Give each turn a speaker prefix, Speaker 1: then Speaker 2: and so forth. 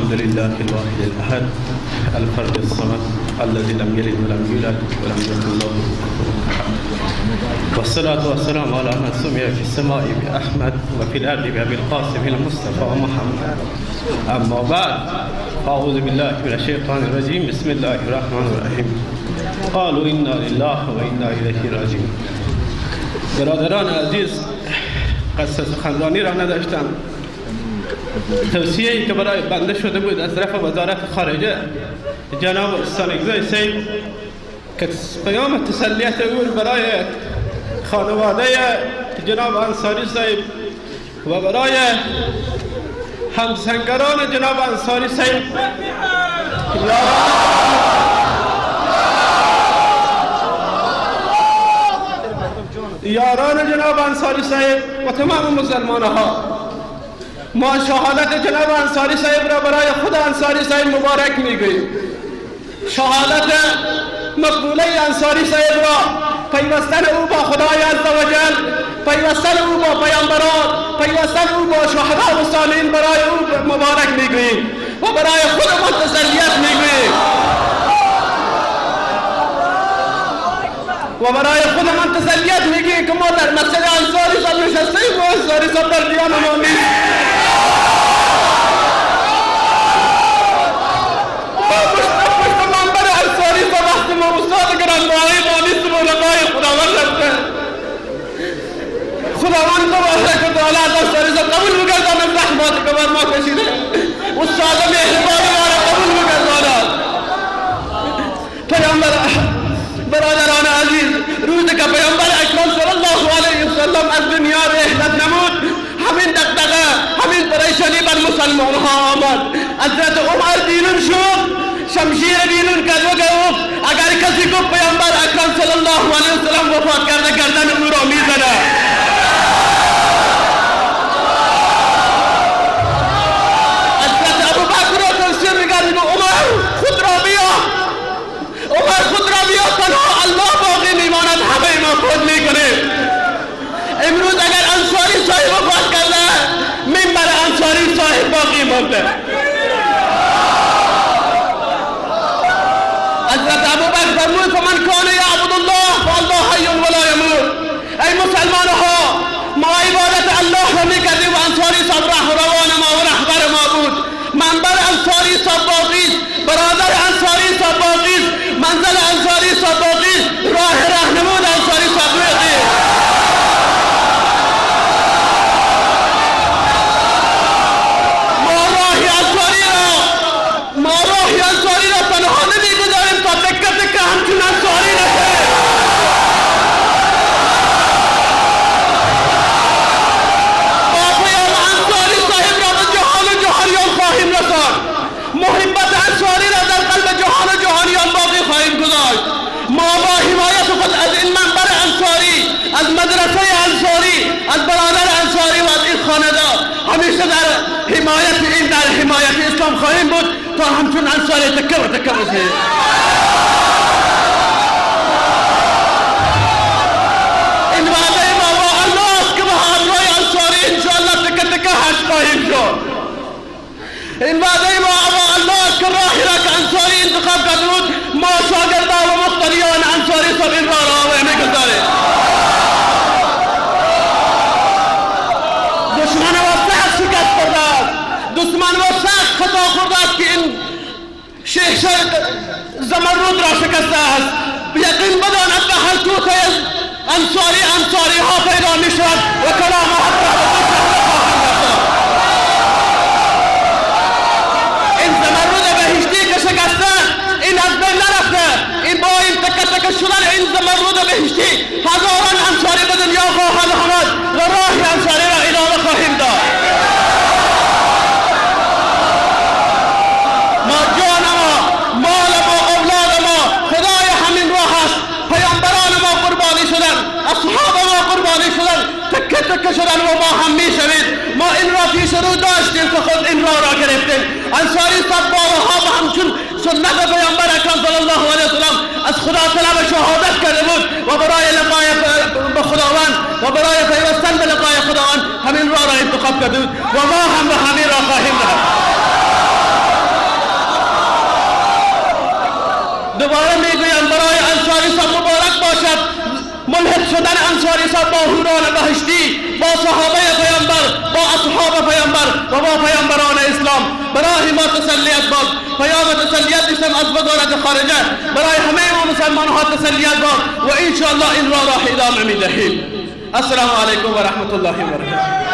Speaker 1: الحمد لله الواحد الأحد الفرد الصمد الذي لم يلد ولم يولد ولم يكن له كفوا أحد، والصلاة والسلام على من سمي في السماء بأحمد وفي الأرض بأبي القاسم المصطفى محمد. أما بعد، أعوذ بالله من الشيطان الرجيم. بسم الله الرحمن الرحیم. قالوا إنا لله و إنا إلیه راجعون. برادران عزیز، قصه سخنرانی را نداشتم. توصیه‌ای که برای بنده شده بود از طرف وزارت خارجه جناب استانگزای سید که پیام تسلیت او برای خانواده جناب انصاری صاحب و برای همسنگران جناب انصاری صاحب، یاران جناب انصاری صاحب و تمام مسلمان ها، ما شهادت جناب انصاری صاحب را برای خود انصاری صاحب مبارک میگوییم. شهادت مقبوله انصاری صاحب را، پیوستن او با خدای عزوجل، پیوستن او با پیامبران، پیوستن او با شهدا و صالحین برای او مبارک میگوییم و برای خودمان تسلیت میگوییم و برای خودمان تسلیت میگوییم که ما در مسجد انصاری صاحب نشستیم و انصاری صاحب در میان ما نیست. خداوند تبارک و تعالی از انصاری صاحب قبول بگرداند، رحمات که بر ما کشیده استاد مهربان ما را قبول بگرداند. پیامبر، برادران عزیز، روزی که پیامبر اکرم صلی الله علیه و سلم از دنیا رحلت نمود، همین دغدغه، همین پریشانی بر مسلمان ها آمد. حضرت عمر بیرون شد، شمشیر بیرون کرد و گفت اگر کسی کو پیامبر اکرم صلی الله علیه و سلم وفات کرده گردن او را میزنه. امروز اگر انصاری صاحب وفات کرده، منبر انصاری صاحب باقی مانده. حضرت ابوبکر فرمود فمن کان یعبد الله فالله حی ولا یموت. ای مسلمانها، ما عبادت الله را میکردیم و انصاری صاحب روان ما و رهبر ما بود. منبر انصاری صاحب باقی است، برادر انصاری صاحب باقی است، منزل انصاری صاحب باقی است، راه راهنمود انصاری صاحب باقی است. از مدرسه انصاری، از برادر انصاری و از این خاندان همیشه در حمایت اسلام خواهیم بود تا همچون انصاری تکه و تکه بشیم. این وعده ما با الله است که با همراه انصاری انشاءالله تکه تکه حج خواهیم شد. این وعده ما با الله است که راهی را که انصاری انتخاب کرده بود ما شاگردان و مقتدیان انصاری صاحب این راه را میگذاریم. دشمن و سخت شکست خورده است، دشمن و سخت خطا خورده است که این شیخ زمرد را شکسته است. یقین بداند به هر توته انصاری ها پیدا می شود و کلام حق را به این زمرد بهشتی که شکسته، این از بین نرفته، این با این تکه تکه شدن این زمرد بهشتی هزاران انصاری به دنیا خواهد آمد و راه انصاری را ادامه خواهیم داد. ما جان ما، مال ما، اولاد ما خدای همین راه است. پیامبران ما قربانی شدن، اصحاب ما قربانی شدن، تکه تکه شدن و ما هم میشوید. ما این را پیش رو داشتیم که خود این را گرفتیم. انصاری صاحب بارها به همچون سنت پیامبر اکرم صلی الله علیه و سلم از خدا طلب شهادت کرده بود و برای لقای به خداوند و برای پیوستن به لقای خداوند همین راه را انتخاب کرده بود و ما هم به همین راه خواهیم رفت. ملحق شدن انصاری صاحب با حوران بهشتی، با صحابه پیامبر، با اصحاب پیامبر و با پیامبران اسلام برای ما تسلیت باد. پیام تسلیت نیستم از وزارت خارجه، برای همه ما مسلمان ها تسلیت باد و انشاءالله این راه ادامه میدهیم. السلام علیکم و رحمت الله و برکاته.